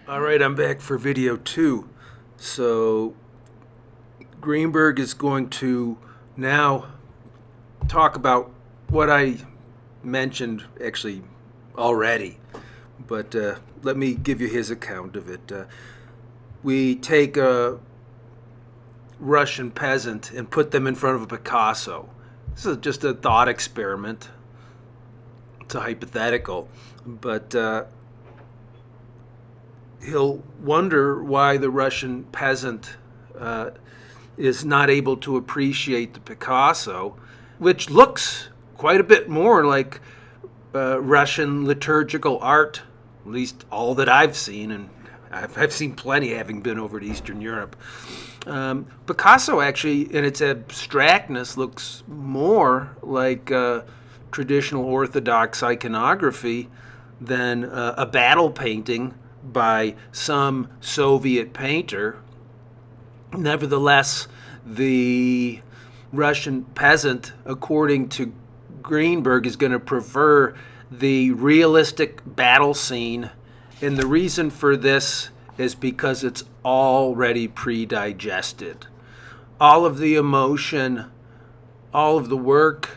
All right, I'm back for video 2. So Greenberg is going to now talk about what I mentioned actually already, but let me give you his account of it. We take a Russian peasant and put them in front of a Picasso. This is just a thought experiment. It's a hypothetical, but he'll wonder why the Russian peasant is not able to appreciate the Picasso, which looks quite a bit more like Russian liturgical art, at least all that I've seen, and I've seen plenty having been over to Eastern Europe. Picasso actually, in its abstractness, looks more like traditional Orthodox iconography than a battle painting by some Soviet painter. Nevertheless, the Russian peasant, according to Greenberg, is going to prefer the realistic battle scene, and the reason for this is because it's already pre-digested. All of the emotion, all of the work,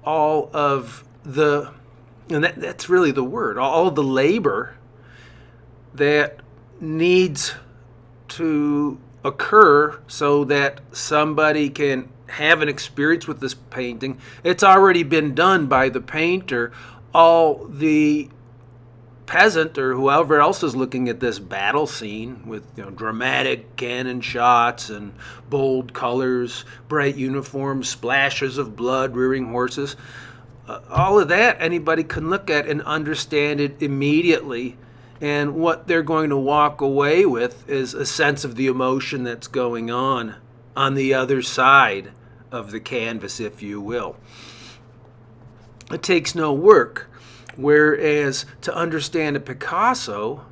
all of the, and that's really the word, all of the labor that needs to occur so that somebody can have an experience with this painting. It's already been done by the painter. All the peasant or whoever else is looking at this battle scene with dramatic cannon shots and bold colors, bright uniforms, splashes of blood, rearing horses, all of that anybody can look at and understand it immediately. And what they're going to walk away with is a sense of the emotion that's going on the other side of the canvas, if you will. It takes no work. Whereas to understand a Picasso,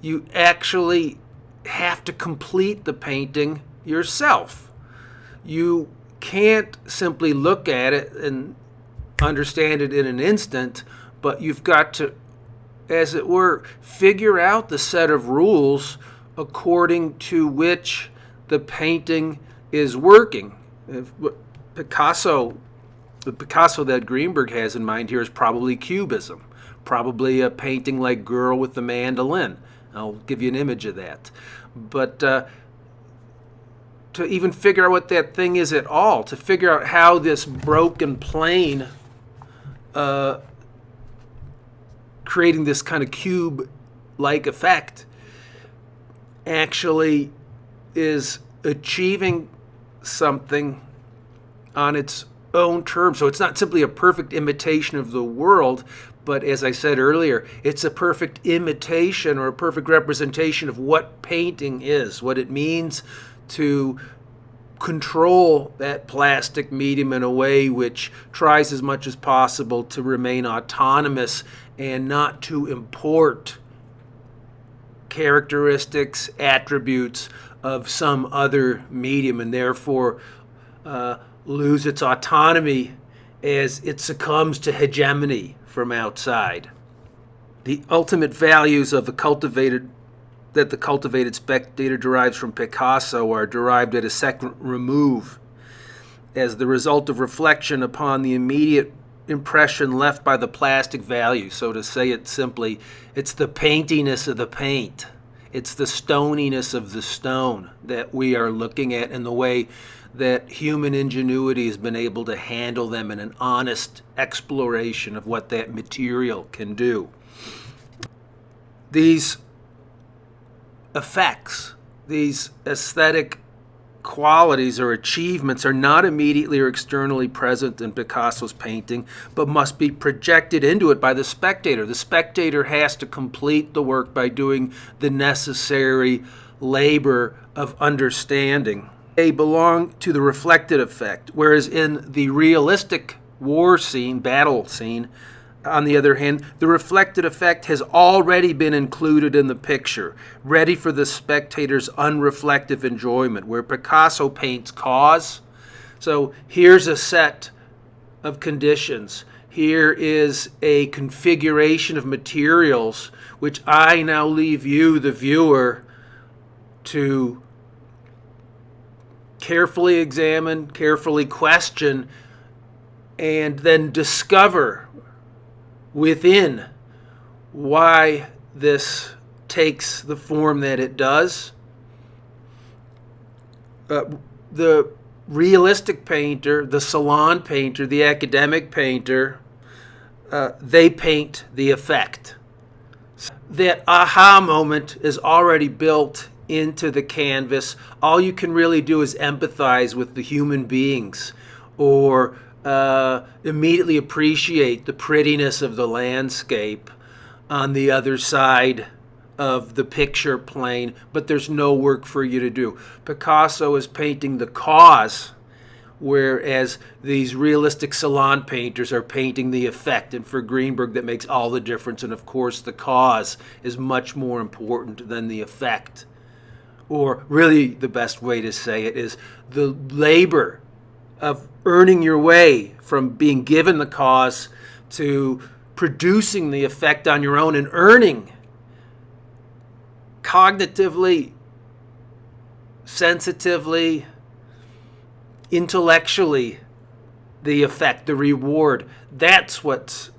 you actually have to complete the painting yourself. You can't simply look at it and understand it in an instant, but you've got to, as it were, figure out the set of rules according to which the painting is working. The Picasso that Greenberg has in mind here is probably Cubism, probably a painting like Girl with the Mandolin. I'll give you an image of that. But to even figure out what that thing is at all, to figure out how this broken plane creating this kind of cube-like effect actually is achieving something on its own terms. So it's not simply a perfect imitation of the world, but as I said earlier, it's a perfect imitation or a perfect representation of what painting is, what it means to control that plastic medium in a way which tries as much as possible to remain autonomous and not to import characteristics, attributes of some other medium, and therefore lose its autonomy as it succumbs to hegemony from outside. The ultimate values of the cultivated spectator derives from Picasso are derived at a second remove as the result of reflection upon the immediate impression left by the plastic value. So to say it simply, it's the paintiness of the paint. It's the stoniness of the stone that we are looking at, and the way that human ingenuity has been able to handle them in an honest exploration of what that material can do. These effects, these aesthetic qualities or achievements are not immediately or externally present in Picasso's painting, but must be projected into it by the spectator. The spectator has to complete the work by doing the necessary labor of understanding. They belong to the reflected effect, whereas in the realistic war scene, battle scene, on the other hand, the reflected effect has already been included in the picture, ready for the spectator's unreflective enjoyment, where Picasso paints cause. So here's a set of conditions. Here is a configuration of materials which I now leave you, the viewer, to carefully examine, carefully question, and then discover within why this takes the form that it does. The realistic painter, the salon painter, the academic painter, they paint the effect. That aha moment is already built into the canvas. All you can really do is empathize with the human beings, or immediately appreciate the prettiness of the landscape on the other side of the picture plane, but there's no work for you to do. Picasso is painting the cause, whereas these realistic salon painters are painting the effect. And for Greenberg, that makes all the difference. And of course, the cause is much more important than the effect. Or really, the best way to say it is the labor of earning your way from being given the cause to producing the effect on your own and earning cognitively, sensitively, intellectually the effect, the reward. That's what's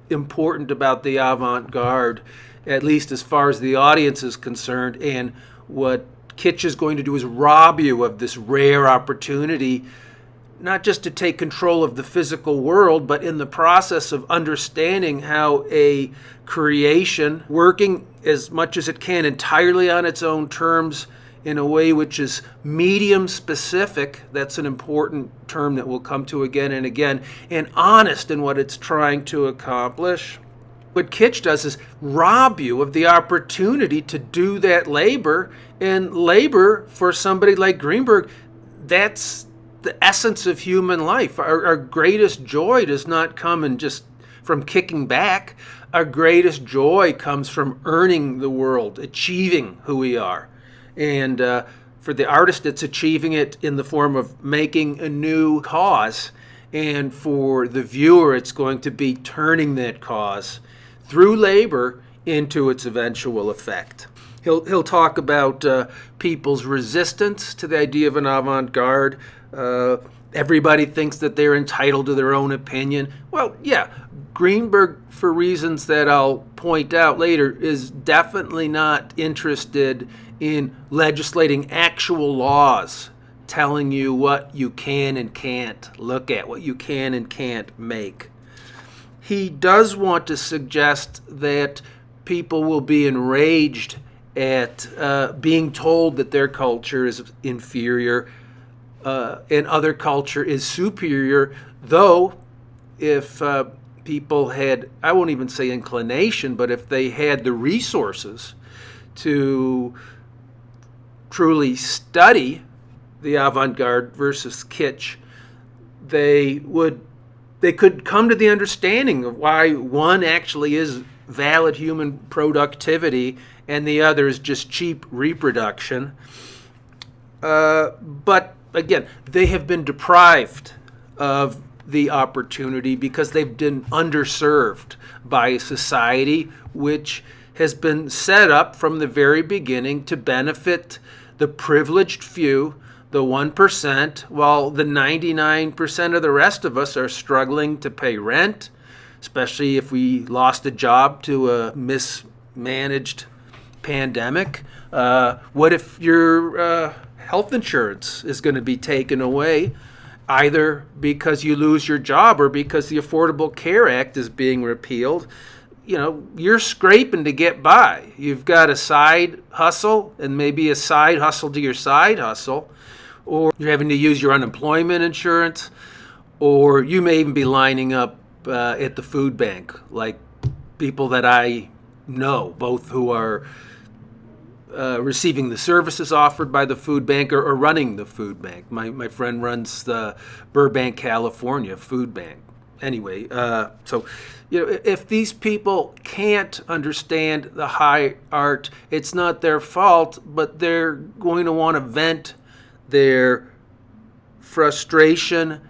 important about the avant-garde, at least as far as the audience is concerned. And what Kitsch is going to do is rob you of this rare opportunity, not just to take control of the physical world, but in the process of understanding how a creation, working as much as it can entirely on its own terms in a way which is medium specific, that's an important term that we'll come to again and again, and honest in what it's trying to accomplish. What Kitsch does is rob you of the opportunity to do that labor, and labor for somebody like Greenberg, that's the essence of human life. Our greatest joy does not come in just from kicking back. Our greatest joy comes from earning the world, achieving who we are. And for the artist, it's achieving it in the form of making a new cause. And for the viewer, it's going to be turning that cause through labor into its eventual effect. He'll talk about people's resistance to the idea of an avant-garde. Everybody thinks that they're entitled to their own opinion. Well, yeah, Greenberg, for reasons that I'll point out later, is definitely not interested in legislating actual laws telling you what you can and can't look at, what you can and can't make. He does want to suggest that people will be enraged at being told that their culture is inferior and other culture is superior, though if people had, I won't even say inclination, but if they had the resources to truly study the avant-garde versus kitsch, they could come to the understanding of why one actually is valid human productivity and the other is just cheap reproduction. But again, they have been deprived of the opportunity because they've been underserved by a society which has been set up from the very beginning to benefit the privileged few, the 1%, while the 99% of the rest of us are struggling to pay rent, especially if we lost a job to a mismanaged pandemic. What if your health insurance is going to be taken away, either because you lose your job or because the Affordable Care Act is being repealed? You know, you're scraping to get by. You've got a side hustle and maybe a side hustle to your side hustle, or you're having to use your unemployment insurance, or you may even be lining up at the food bank, like people that I know, both who are receiving the services offered by the food bank or running the food bank. My friend runs the Burbank, California food bank. Anyway, so you know, if these people can't understand the high art, it's not their fault, but they're going to want to vent their frustration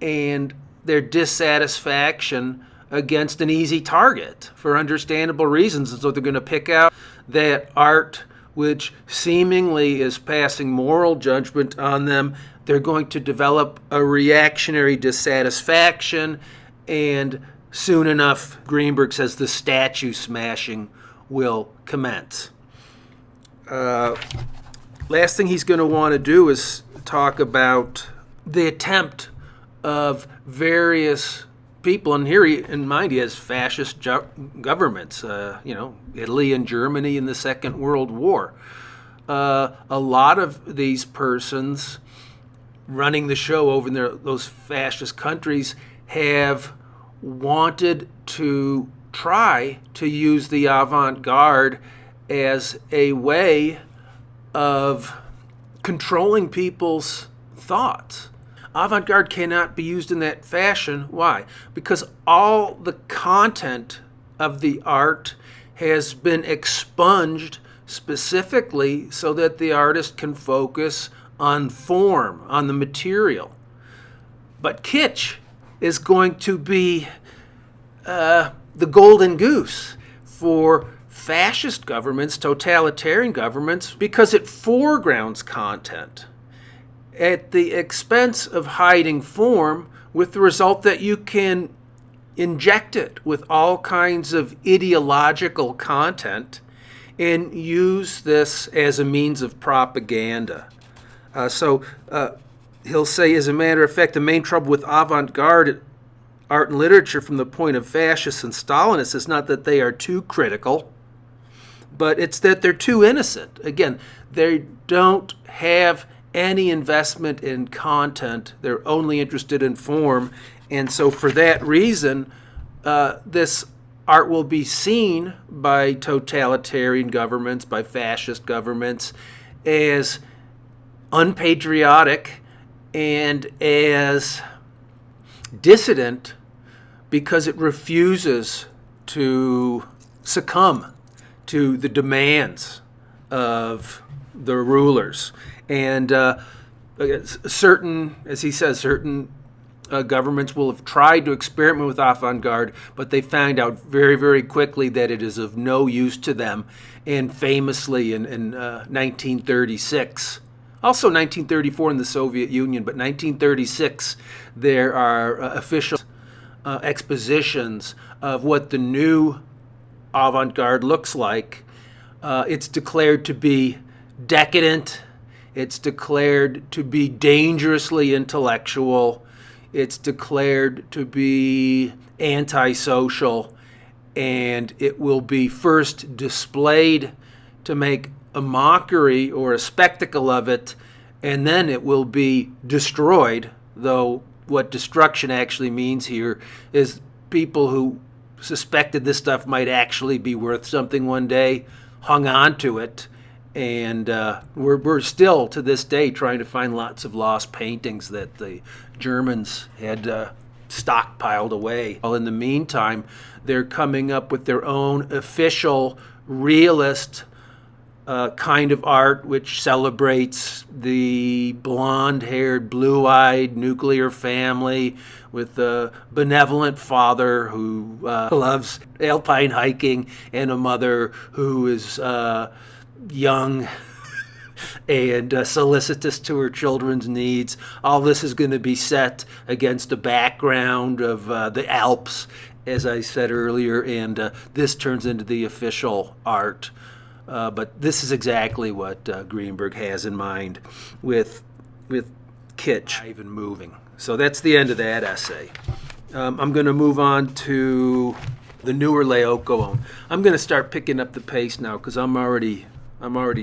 and their dissatisfaction against an easy target for understandable reasons. And so they're going to pick out that art which seemingly is passing moral judgment on them. They're going to develop a reactionary dissatisfaction, and soon enough, Greenberg says, the statue smashing will commence. Last thing he's going to want to do is talk about the attempt of various people, and here in mind he has fascist governments, Italy and Germany in the Second World War. A lot of these persons running the show over in those fascist countries have wanted to try to use the avant-garde as a way of controlling people's thoughts. Avant-garde cannot be used in that fashion. Why? Because all the content of the art has been expunged specifically so that the artist can focus on form, on the material. But kitsch is going to be the golden goose for fascist governments, totalitarian governments, because it foregrounds content at the expense of hiding form, with the result that you can inject it with all kinds of ideological content and use this as a means of propaganda. So he'll say, as a matter of fact, the main trouble with avant-garde art and literature from the point of fascists and Stalinists is not that they are too critical, but it's that they're too innocent. Again, they don't have any investment in content. They're only interested in form. And so for that reason, this art will be seen by totalitarian governments, by fascist governments, as unpatriotic and as dissident because it refuses to succumb to the demands of the rulers. And certain, as he says, certain governments will have tried to experiment with avant-garde, but they found out very, very quickly that it is of no use to them. And famously in 1936, also 1934 in the Soviet Union, but 1936, there are official expositions of what the new avant-garde looks like. It's declared to be decadent. It's declared to be dangerously intellectual. It's declared to be antisocial. And it will be first displayed to make a mockery or a spectacle of it, and then it will be destroyed, though what destruction actually means here is people who suspected this stuff might actually be worth something one day hung on to it. And we're still, to this day, trying to find lots of lost paintings that the Germans had stockpiled away. Well, in the meantime, they're coming up with their own official realist kind of art, which celebrates the blonde-haired, blue-eyed nuclear family with a benevolent father who loves alpine hiking and a mother who is young and solicitous to her children's needs. All this is going to be set against a background of the Alps, as I said earlier, and this turns into the official art. But this is exactly what Greenberg has in mind with kitsch, even moving. So that's the end of that essay. I'm going to move on to the newer Laocoon. I'm going to start picking up the pace now because I'm already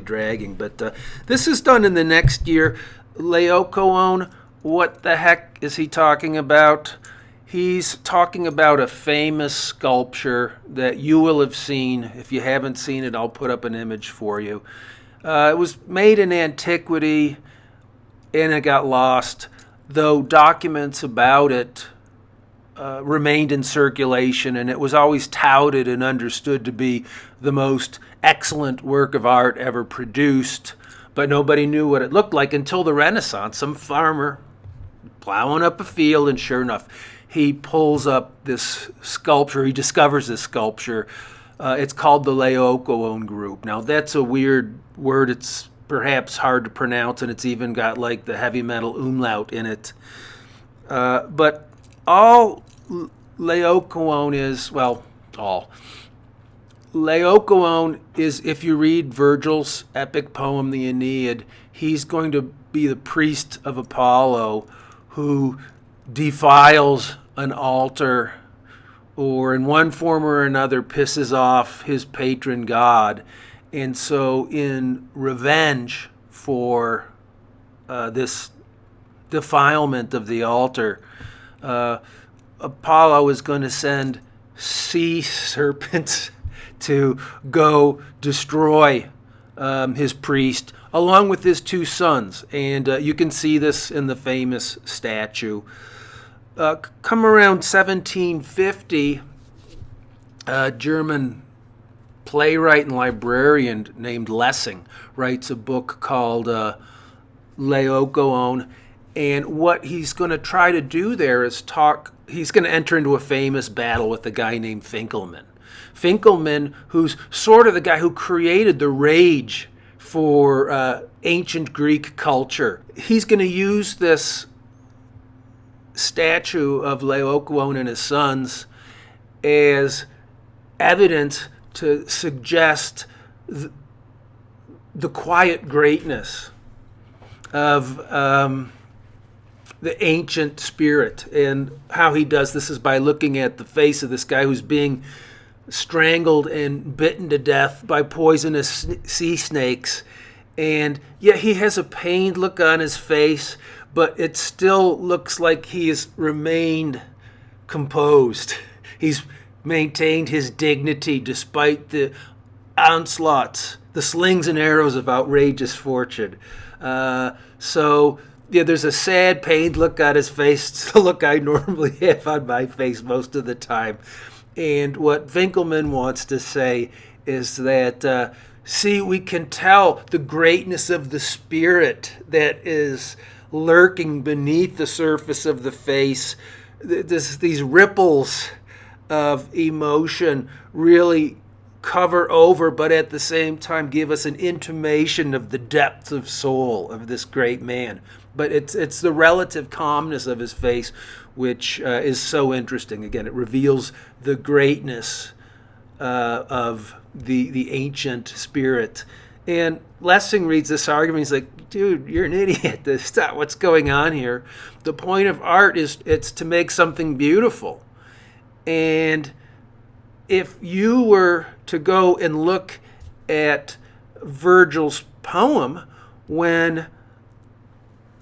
dragging. But this is done in the next year. Laocoon, what the heck is he talking about? He's talking about a famous sculpture that you will have seen. If you haven't seen it, I'll put up an image for you. It was made in antiquity, and it got lost, though documents about it remained in circulation, and it was always touted and understood to be the most excellent work of art ever produced, but nobody knew what it looked like until the Renaissance. Some farmer plowing up a field, and sure enough, he pulls up this sculpture. He discovers this sculpture. It's called the Laocoon group. Now, that's a weird word. It's perhaps hard to pronounce, and it's even got like the heavy metal umlaut in it. But all Laocoon is, well, all. Laocoon is, if you read Virgil's epic poem, the Aeneid, he's going to be the priest of Apollo who defiles an altar or in one form or another pisses off his patron god. And so in revenge for this defilement of the altar, Apollo is going to send sea serpents to go destroy his priest along with his two sons. And you can see this in the famous statue. Come around 1750, a German playwright and librarian named Lessing writes a book called Laocoon. And what he's going to try to do there is he's going to enter into a famous battle with a guy named Finkelman. Finkelman, who's sort of the guy who created the rage for ancient Greek culture. He's going to use this statue of Laocoon and his sons as evidence to suggest the quiet greatness of the ancient spirit. And how he does this is by looking at the face of this guy who's being strangled and bitten to death by poisonous sea snakes. And yeah, he has a pained look on his face, but it still looks like he has remained composed. He's maintained his dignity despite the onslaughts, the slings and arrows of outrageous fortune. So yeah, there's a sad, pained look on his face. It's the look I normally have on my face most of the time. And what Finkelman wants to say is that, see, we can tell the greatness of the spirit that is lurking beneath the surface of the face. These ripples of emotion really cover over, but at the same time give us an intimation of the depth of soul of this great man. But it's the relative calmness of his face which is so interesting. Again, it reveals the greatness of the ancient spirit. And Lessing reads this argument. He's like, dude, you're an idiot. Stop. What's going on here? The point of art is it's to make something beautiful. And if you were to go and look at Virgil's poem when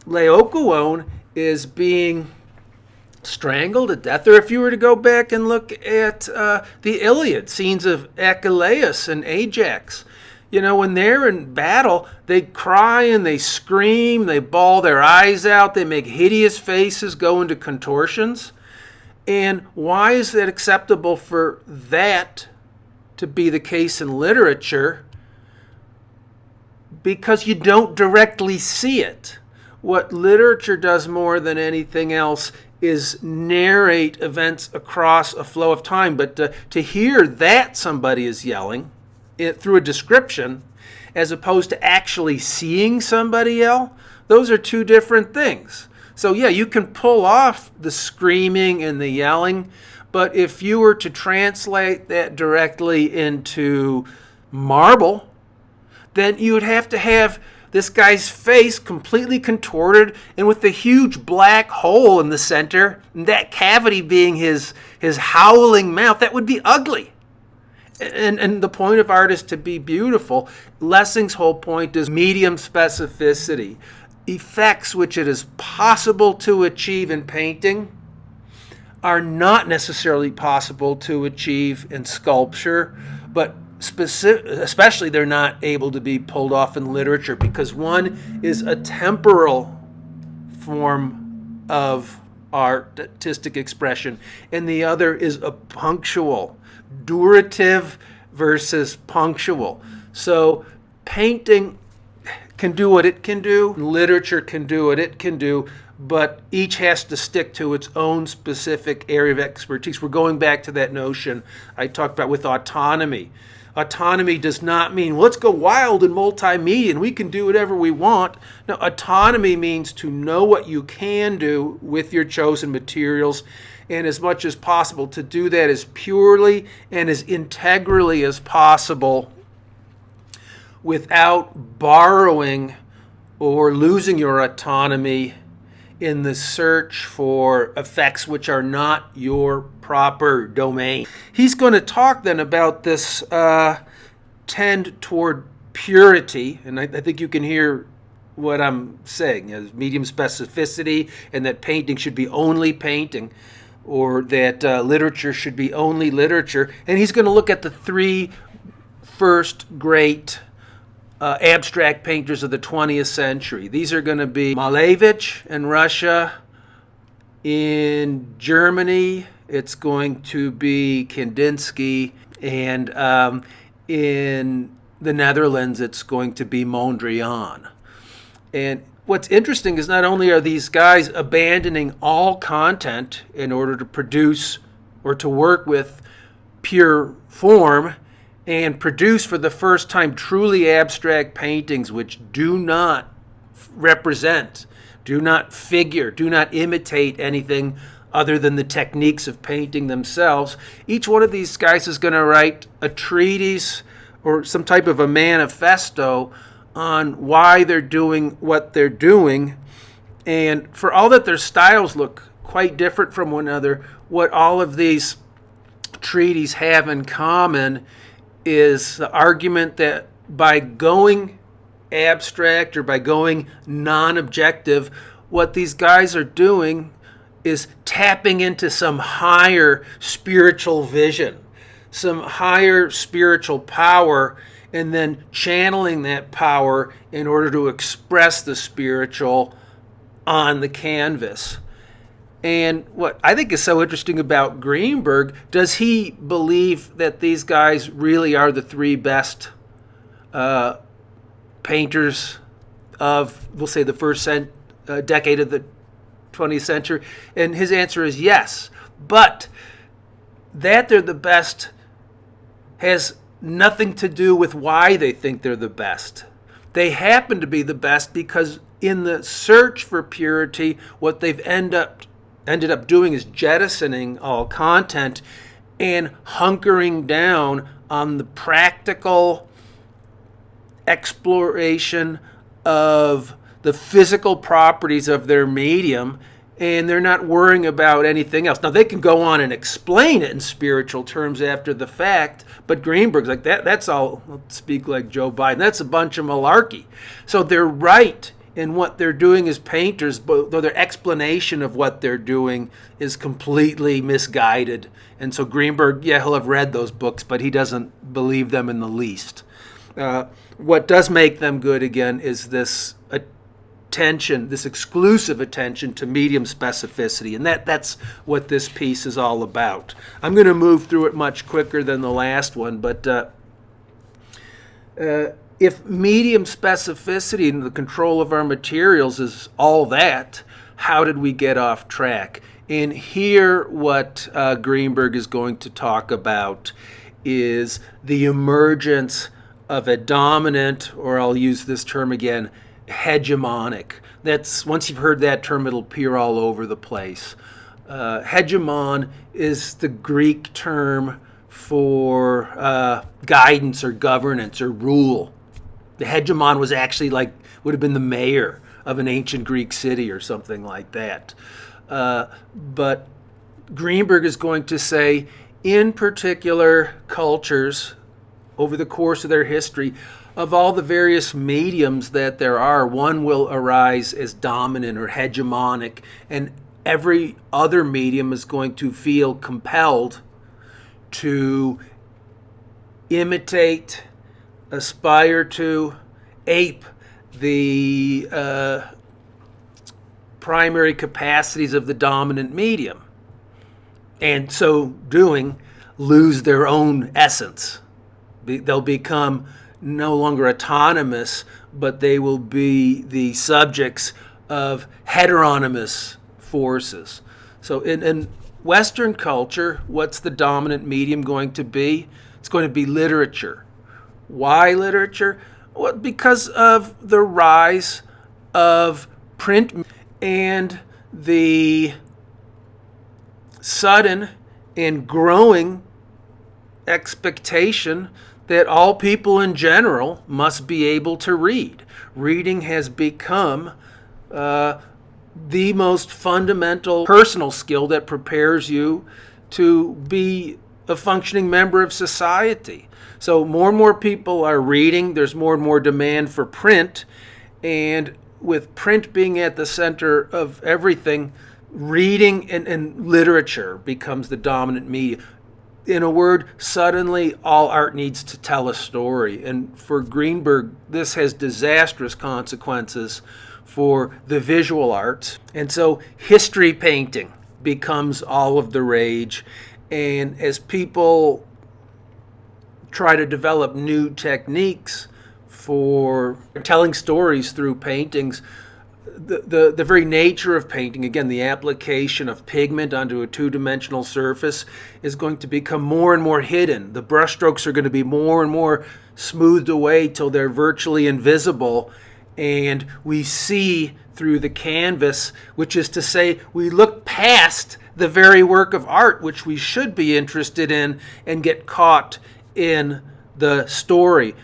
Laocoon is being strangled to death, or if you were to go back and look at the Iliad, scenes of Achilles and Ajax, you know, when they're in battle, they cry and they scream, they bawl their eyes out, they make hideous faces, go into contortions. And why is it acceptable for that to be the case in literature? Because you don't directly see it. What literature does more than anything else is narrate events across a flow of time. But to hear that somebody is yelling through a description as opposed to actually seeing somebody yell, those are two different things. So yeah, you can pull off the screaming and the yelling, but if you were to translate that directly into marble, then you would have to have this guy's face completely contorted and with the huge black hole in the center, and that cavity being his howling mouth. That would be ugly. And the point of art is to be beautiful. Lessing's whole point is medium specificity. Effects which it is possible to achieve in painting are not necessarily possible to achieve in sculpture, but especially they're not able to be pulled off in literature, because one is a temporal form of artistic expression and the other is a punctual, durative versus punctual. So painting can do what it can do, literature can do what it can do, but each has to stick to its own specific area of expertise. We're going back to that notion I talked about with autonomy. Autonomy does not mean let's go wild in multimedia and we can do whatever we want. No, autonomy means to know what you can do with your chosen materials, and as much as possible to do that as purely and as integrally as possible without borrowing or losing your autonomy in the search for effects which are not your proper domain. He's going to talk then about this tend toward purity, and I think you can hear what I'm saying, as medium specificity, and that painting should be only painting, or that literature should be only literature. And he's going to look at the three first great abstract painters of the 20th century. These are going to be Malevich in Russia. In Germany, it's going to be Kandinsky. And in the Netherlands, it's going to be Mondrian. And what's interesting is not only are these guys abandoning all content in order to produce or to work with pure form, and produce for the first time truly abstract paintings which do not represent, do not figure, do not imitate anything other than the techniques of painting themselves. Each one of these guys is going to write a treatise or some type of a manifesto on why they're doing what they're doing. And for all that their styles look quite different from one another, what all of these treatises have in common is the argument that by going abstract or by going non-objective, what these guys are doing is tapping into some higher spiritual vision, some higher spiritual power, and then channeling that power in order to express the spiritual on the canvas. And what I think is so interesting about Greenberg, does he believe that these guys really are the three best painters of, we'll say, the first decade of the 20th century? And his answer is yes. But that they're the best has nothing to do with why they think they're the best. They happen to be the best because in the search for purity, what they've ended up doing is jettisoning all content and hunkering down on the practical exploration of the physical properties of their medium, and they're not worrying about anything else. Now, they can go on and explain it in spiritual terms after the fact, but Greenberg's like, that's all, I'll speak like Joe Biden, that's a bunch of malarkey. So they're right in what they're doing as painters, but though their explanation of what they're doing is completely misguided. And so Greenberg, yeah, he'll have read those books, but he doesn't believe them in the least. What does make them good, again, is this attention, this exclusive attention to medium specificity, and that's what this piece is all about. I'm going to move through it much quicker than the last one, but if medium specificity and the control of our materials is all that, how did we get off track? And here what Greenberg is going to talk about is the emergence of a dominant, or I'll use this term again, hegemonic. That's, once you've heard that term, it'll appear all over the place. Hegemon is the Greek term for guidance or governance or rule. The hegemon was actually would have been the mayor of an ancient Greek city or something like that. But Greenberg is going to say, in particular cultures, over the course of their history, of all the various mediums that there are, one will arise as dominant or hegemonic, and every other medium is going to feel compelled to imitate, aspire to, ape the primary capacities of the dominant medium, and so doing lose their own essence. They'll become no longer autonomous, but they will be the subjects of heteronymous forces. So in Western culture, what's the dominant medium going to be? It's going to be literature. Why literature? Well, because of the rise of print and the sudden and growing expectation that all people in general must be able to read. Reading has become the most fundamental personal skill that prepares you to be a functioning member of society. So more and more people are reading. There's more and more demand for print. And with print being at the center of everything, reading and literature becomes the dominant media. In a word, suddenly all art needs to tell a story. And for Greenberg, this has disastrous consequences for the visual arts. And so history painting becomes all of the rage. And as people try to develop new techniques for telling stories through paintings, the very nature of painting, again, the application of pigment onto a two-dimensional surface, is going to become more and more hidden. The brushstrokes are going to be more and more smoothed away till they're virtually invisible, and we see through the canvas, which is to say, we look past the very work of art, which we should be interested in, and get caught in the story.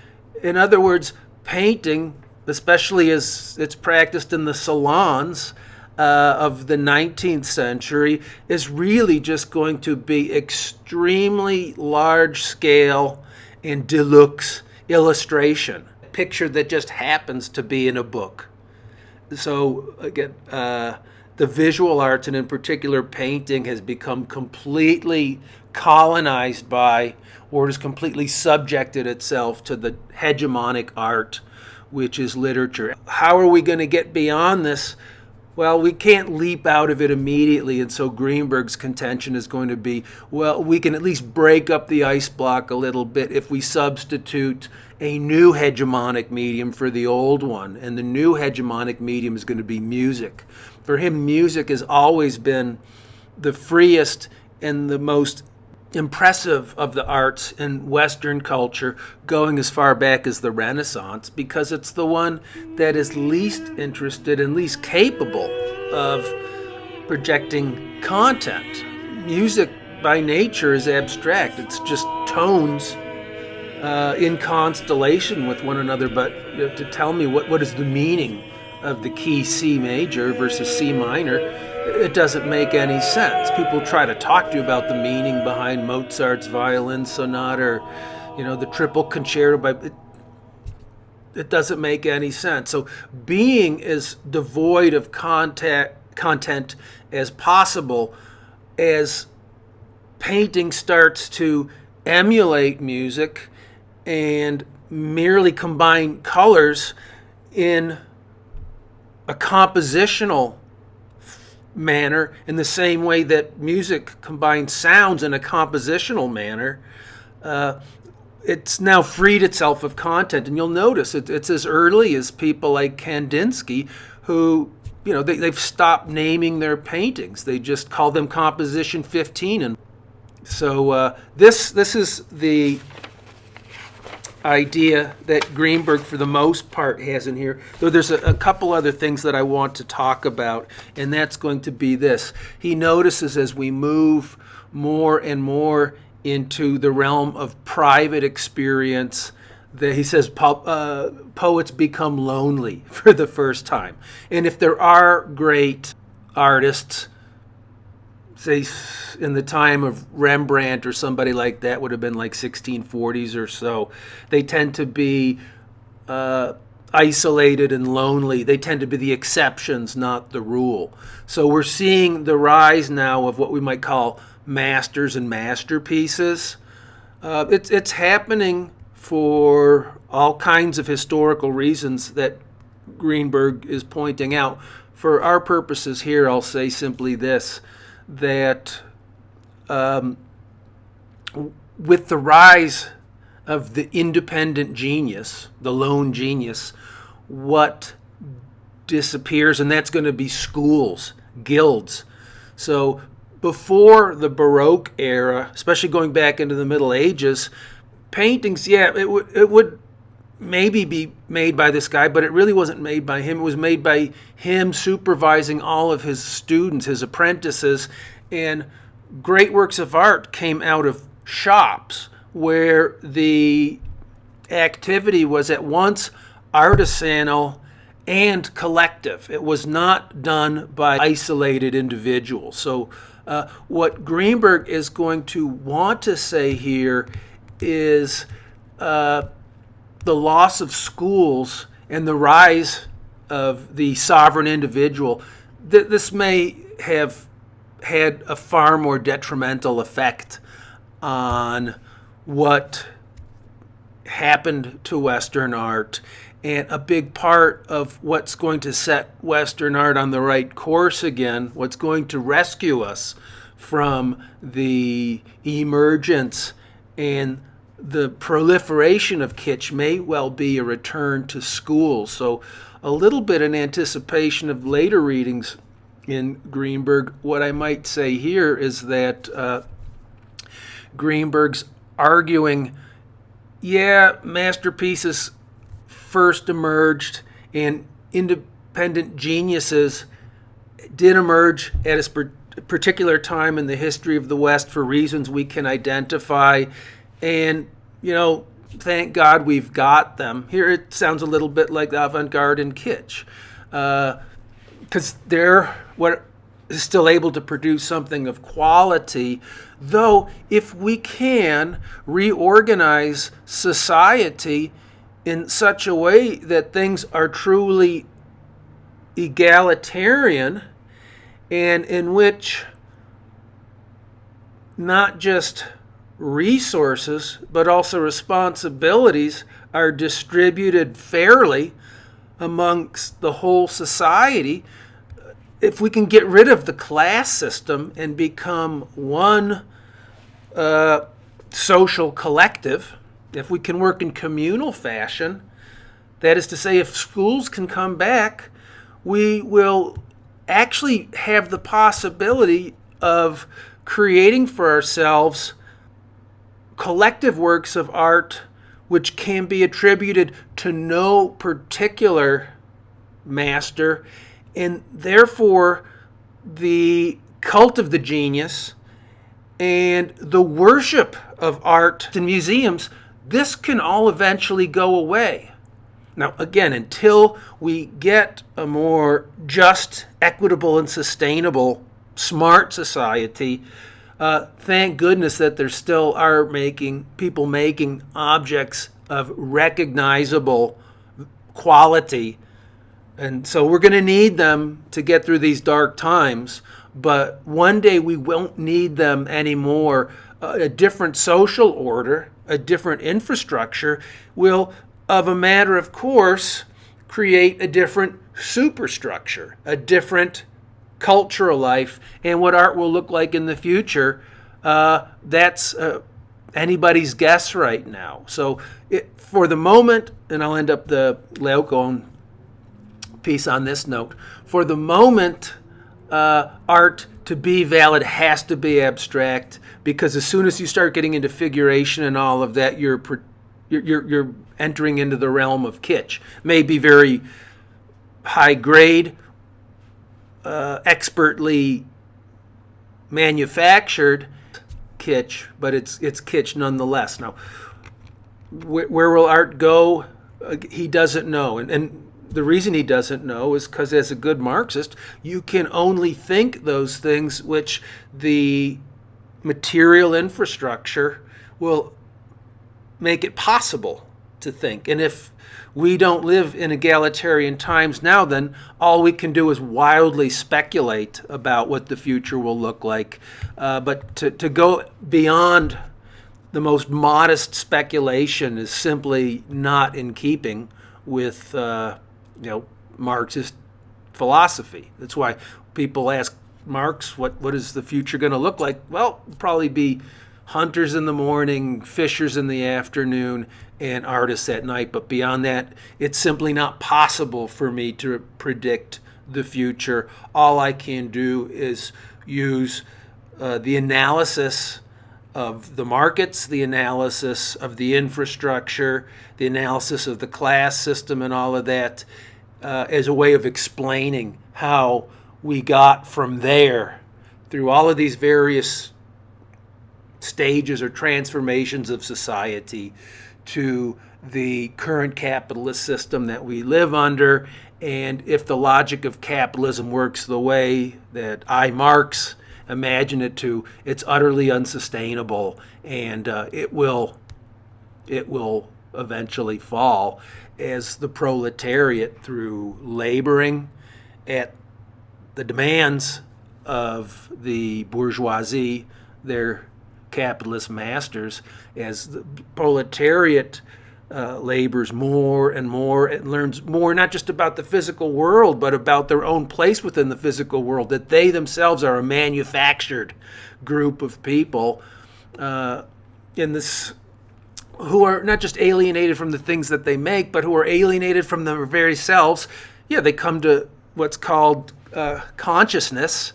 In other words, painting, especially as it's practiced in the salons of the 19th century, is really just going to be extremely large scale and deluxe illustration. A picture that just happens to be in a book. So again, the visual arts, and in particular painting, has become completely colonized by, or has completely subjected itself to the hegemonic art, which is literature. How are we going to get beyond this? Well, we can't leap out of it immediately, and so Greenberg's contention is going to be, well, we can at least break up the ice block a little bit if we substitute a new hegemonic medium for the old one, and the new hegemonic medium is going to be music. For him, music has always been the freest and the most impressive of the arts in Western culture, going as far back as the Renaissance, because it's the one that is least interested and least capable of projecting content. Music by nature is abstract. It's just tones in constellation with one another, but to tell me what is the meaning of the key C major versus C minor, it doesn't make any sense. People try to talk to you about the meaning behind Mozart's violin sonata, or the triple concerto, but it doesn't make any sense. So being as devoid of content as possible as painting starts to emulate music and merely combine colors in a compositional manner, in the same way that music combines sounds in a compositional manner, it's now freed itself of content. And you'll notice it's as early as people like Kandinsky, who they've stopped naming their paintings. They just call them Composition 15. And so this is the idea that Greenberg, for the most part, has in here. Though there's a couple other things that I want to talk about, and that's going to be this. He notices as we move more and more into the realm of private experience, that he says poets become lonely for the first time. And if there are great artists, say in the time of Rembrandt or somebody like that, would have been like 1640s or so, they tend to be isolated and lonely. They tend to be the exceptions, not the rule. So we're seeing the rise now of what we might call masters and masterpieces. It's happening for all kinds of historical reasons that Greenberg is pointing out. For our purposes here, I'll say simply this, that with the rise of the independent genius, the lone genius, what disappears, and that's going to be schools, guilds. So before the Baroque era, especially going back into the Middle Ages, paintings, yeah, it would maybe be made by this guy, but it really wasn't made by him. It was made by him supervising all of his students, his apprentices, and great works of art came out of shops where the activity was at once artisanal and collective. It was not done by isolated individuals. So what Greenberg is going to want to say here is the loss of schools and the rise of the sovereign individual. This may have had a far more detrimental effect on what happened to Western art, and a big part of what's going to set Western art on the right course again, what's going to rescue us from the emergence and the proliferation of kitsch, may well be a return to schools. So a little bit in anticipation of later readings in Greenberg, what I might say here is that Greenberg's arguing, yeah, masterpieces first emerged and independent geniuses did emerge at a particular time in the history of the West for reasons we can identify. And, thank God we've got them. Here it sounds a little bit like avant-garde and kitsch, because they're what is still able to produce something of quality. Though, if we can reorganize society in such a way that things are truly egalitarian, and in which not just resources but also responsibilities are distributed fairly amongst the whole society, if we can get rid of the class system and become one social collective, if we can work in communal fashion, that is to say, if schools can come back, we will actually have the possibility of creating for ourselves collective works of art which can be attributed to no particular master, and therefore the cult of the genius and the worship of art in museums, this can all eventually go away. Now, again, until we get a more just, equitable, and sustainable, smart society, thank goodness that there still are people making objects of recognizable quality. And so we're going to need them to get through these dark times, but one day we won't need them anymore. A different social order, a different infrastructure will, of a matter of course, create a different superstructure, a different cultural life, and what art will look like in the future, that's anybody's guess right now. So for the moment, and I'll end up the Laocoon piece on this note, for the moment, art to be valid has to be abstract, because as soon as you start getting into figuration and all of that, you're entering into the realm of kitsch. May be very high grade, expertly manufactured kitsch, but it's kitsch nonetheless. Now, where will art go? He doesn't know, and the reason he doesn't know is because, as a good Marxist, you can only think those things which the material infrastructure will make it possible to think. And if we don't live in egalitarian times now, then all we can do is wildly speculate about what the future will look like. But to go beyond the most modest speculation is simply not in keeping with Marxist philosophy. That's why people ask Marx, what is the future going to look like? Well, it'll probably be hunters in the morning, fishers in the afternoon, and artists at night. But beyond that, it's simply not possible for me to predict the future. All I can do is use the analysis of the markets, the analysis of the infrastructure, the analysis of the class system and all of that as a way of explaining how we got from there through all of these various stages or transformations of society to the current capitalist system that we live under. And if the logic of capitalism works the way that I, Marx, imagine it to, it's utterly unsustainable, and it will eventually fall as the proletariat, through laboring at the demands of the bourgeoisie, their capitalist masters, as the proletariat labors more and more and learns more, not just about the physical world, but about their own place within the physical world, that they themselves are a manufactured group of people in this, who are not just alienated from the things that they make, but who are alienated from their very selves. Yeah, they come to what's called consciousness.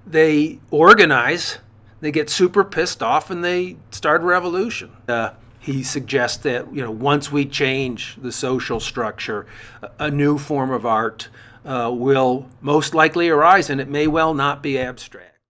They organize, they get super pissed off, and they start a revolution. He suggests that once we change the social structure, a new form of art will most likely arise, and it may well not be abstract.